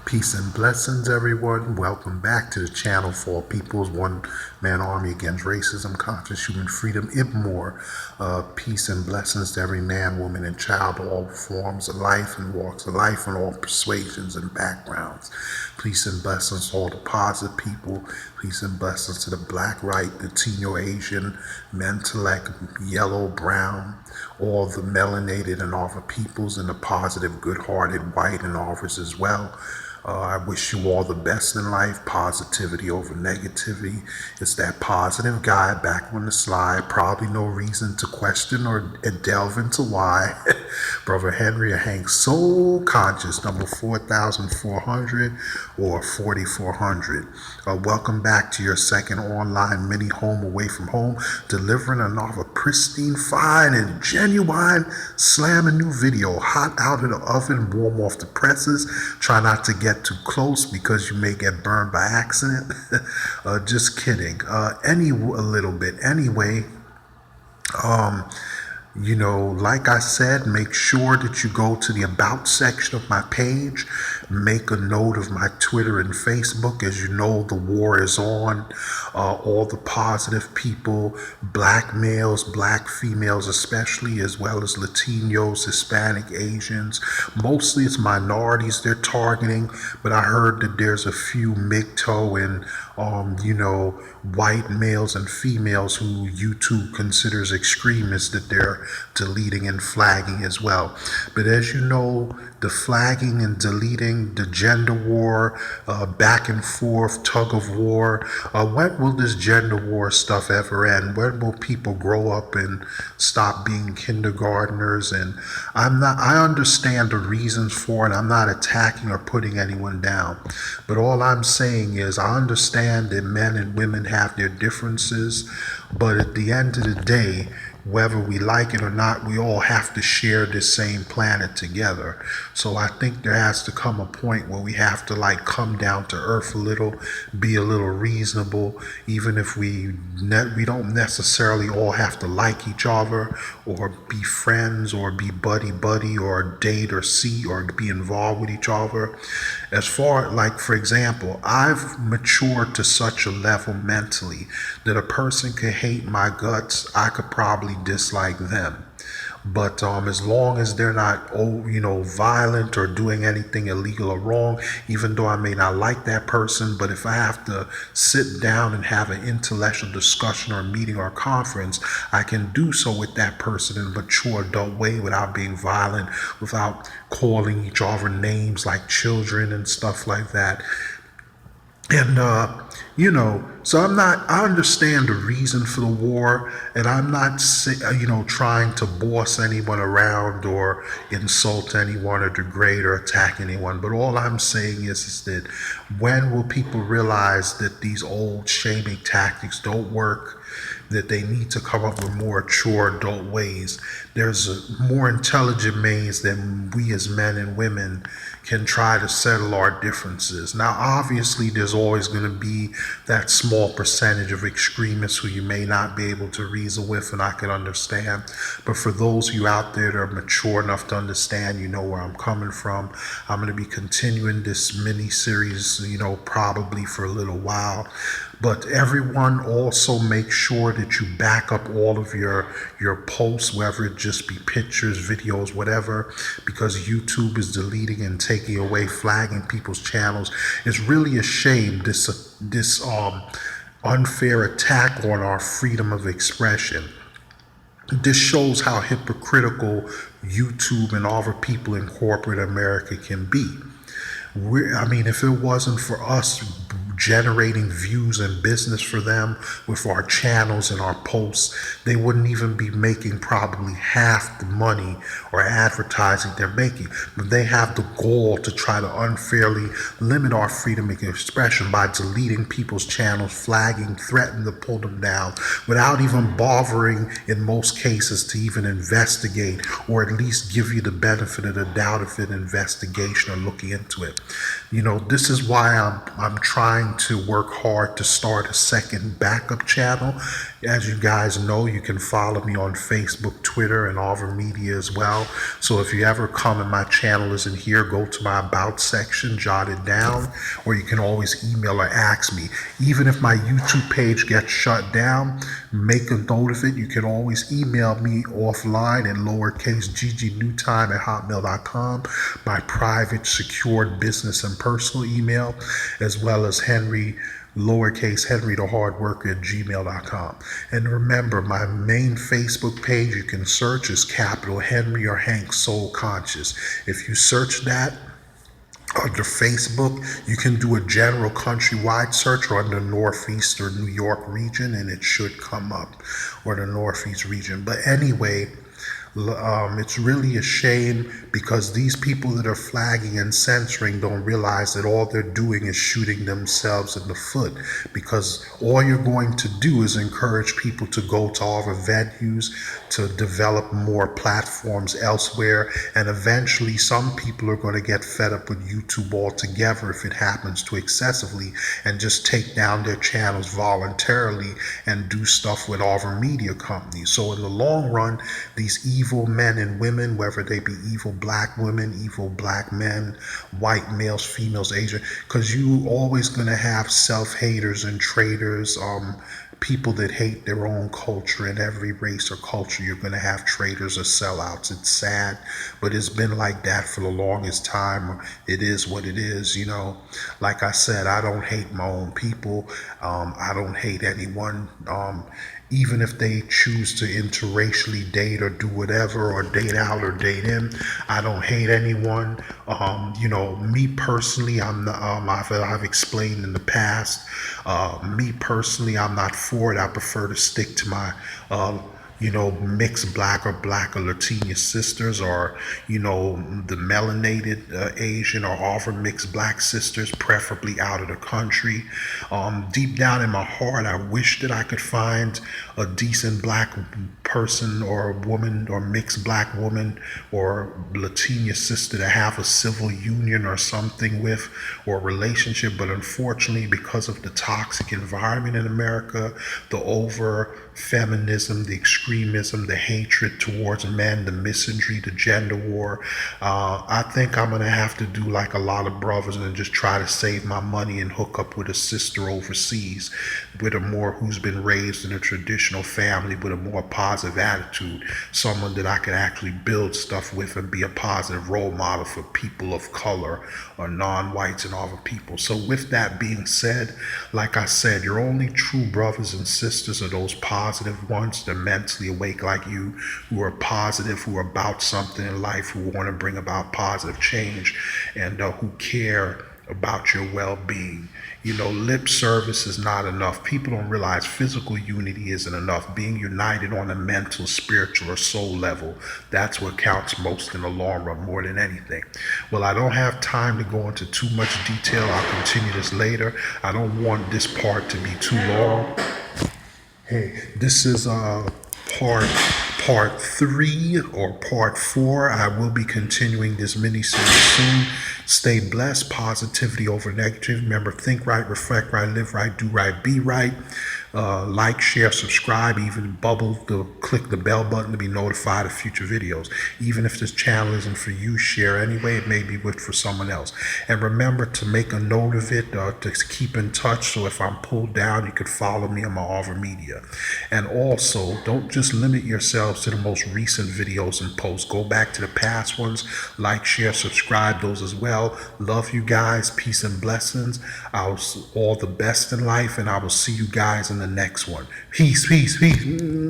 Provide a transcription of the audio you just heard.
Peace and blessings, everyone. Welcome back to the channel for People's One Man Army Against Racism, Conscious Human Freedom, and more. Peace and blessings to every man, woman, and child, all forms of life and walks of life, and all persuasions and backgrounds. Peace and blessings to all the positive people. Peace and blessings to the black, white, Latino, Asian, mentellect, yellow, brown, all the melanated and all the peoples, and the positive, good-hearted, white, and others as well. I wish you all the best in life. Positivity over negativity. It's that positive guy back on the slide. Probably no reason to question or delve into why. Brother Henry or Hank Soul Conscious, number 4400 or 4400. Welcome back to your second online mini home away from home, delivering another pristine, fine, and genuine slamming new video, hot out of the oven, warm off the presses. Try not to get too close because you may get burned by accident. Just kidding. A little bit. Anyway, like I said, make sure that you go to the About section of my page. Make a note of my Twitter and Facebook. As you know, the war is on. All the positive people, black males, black females especially, as well as Latinos, Hispanic, Asians. Mostly it's minorities they're targeting, but I heard that there's a few MGTOW and white males and females who YouTube considers extremists that they're deleting and flagging as well. But as you know, the flagging and deleting, the gender war, back and forth, tug of war, when will this gender war stuff ever end? When will people grow up and stop being kindergartners? And I understand the reasons for it. I'm not attacking or putting anyone down. But all I'm saying is I understand that men and women have their differences, but at the end of the day, whether we like it or not, we all have to share this same planet together. So I think there has to come a point where we have to come down to earth a little, be a little reasonable, even if we don't necessarily all have to like each other or be friends or be buddy or date or see or be involved with each other. As far, for example, I've matured to such a level mentally that a person could hate my guts, I could probably dislike them. But as long as they're not, violent or doing anything illegal or wrong, even though I may not like that person, but if I have to sit down and have an intellectual discussion or meeting or conference, I can do so with that person in a mature adult way without being violent, without calling each other names like children and stuff like that. And, so I understand the reason for the war, and I'm not, trying to boss anyone around or insult anyone or degrade or attack anyone. But all I'm saying is that when will people realize that these old shaming tactics don't work, that they need to come up with more mature adult ways? There's a more intelligent ways than we as men and women can try to settle our differences. Now, obviously, there's always going to be that small percentage of extremists who you may not be able to reason with, and I can understand. But for those of you out there that are mature enough to understand, you know where I'm coming from. I'm going to be continuing this mini-series, probably for a little while. But everyone also make sure that you back up all of your posts, whether it just be pictures, videos, whatever, because YouTube is deleting and taking away, flagging people's channels. It's really a shame, this unfair attack on our freedom of expression. This shows how hypocritical YouTube and all the people in corporate America can be. If it wasn't for us generating views and business for them with our channels and our posts, they wouldn't even be making probably half the money or advertising they're making. But they have the goal to try to unfairly limit our freedom of expression by deleting people's channels, flagging, threatening to pull them down without even bothering, in most cases, to even investigate or at least give you the benefit of the doubt of an investigation or looking into it. This is why I'm trying to work hard to start a second backup channel. As you guys know, you can follow me on Facebook, Twitter, and all the media as well. So if you ever come and my channel isn't here, go to my About section, jot it down, or you can always email or ask me. Even if my YouTube page gets shut down, make a note of it. You can always email me offline at lowercase ggNewtime@hotmail.com, my private, secured business and personal email, as well as lowercase Henry the Hard Worker at gmail.com. And remember, my main Facebook page you can search is capital Henry or Hank Soul Conscious. If you search that under Facebook, you can do a general countrywide search or under Northeast or New York region, and it should come up, or the Northeast region. But anyway, it's really a shame because these people that are flagging and censoring don't realize that all they're doing is shooting themselves in the foot, because all you're going to do is encourage people to go to all the venues, to develop more platforms elsewhere, and eventually some people are going to get fed up with YouTube altogether if it happens too excessively, and just take down their channels voluntarily and do stuff with all the media companies. So in the long run, these evil men and women, whether they be evil black women, evil black men, white males, females, Asian, because you always going to have self-haters and traitors, people that hate their own culture. In every race or culture, you're going to have traitors or sellouts. It's sad, but it's been like that for the longest time. It is what it is, Like I said, I don't hate my own people. I don't hate anyone. Even if they choose to interracially date or do whatever, or date out or date in, I don't hate anyone. Me personally, I've explained in the past, me personally, I'm not for it. I prefer to stick to my, mixed black or Latina sisters, or, the melanated Asian or other mixed black sisters, preferably out of the country. Deep down in my heart, I wish that I could find a decent black person or woman or mixed black woman or Latina sister to have a civil union or something with, or a relationship. But unfortunately, because of the toxic environment in America, the over feminism, the extremism, the hatred towards men, the misandry, the gender war, I think I'm gonna have to do like a lot of brothers and just try to save my money and hook up with a sister overseas, with who's been raised in a traditional family with a more positive attitude, someone that I can actually build stuff with and be a positive role model for people of color or non-whites and other people. So with that being said, like I said, your only true brothers and sisters are those positive ones. They're mentally awake like you, who are positive, who are about something in life, who want to bring about positive change, and who care about your well-being. Lip service is not enough. People don't realize physical unity isn't enough. Being united on a mental, spiritual, or soul level, that's what counts most in the long run, more than anything. Well, I don't have time to go into too much detail. I'll continue this later. I don't want this part to be too long. Hey, this is part 3 or part 4. I will be continuing this mini-series soon. Stay blessed. Positivity over negative. Remember, think right, reflect right, live right, do right, be right. Like, share, subscribe, even click the bell button to be notified of future videos. Even if this channel isn't for you, share anyway. It may be for someone else. And remember to make a note of it, to keep in touch, so if I'm pulled down, you could follow me on my other media. And also, don't just limit yourselves to the most recent videos and posts. Go back to the past ones. Like, share, subscribe, those as well. Love you guys. Peace and blessings. All the best in life, and I will see you guys in the next one. Peace, peace, peace.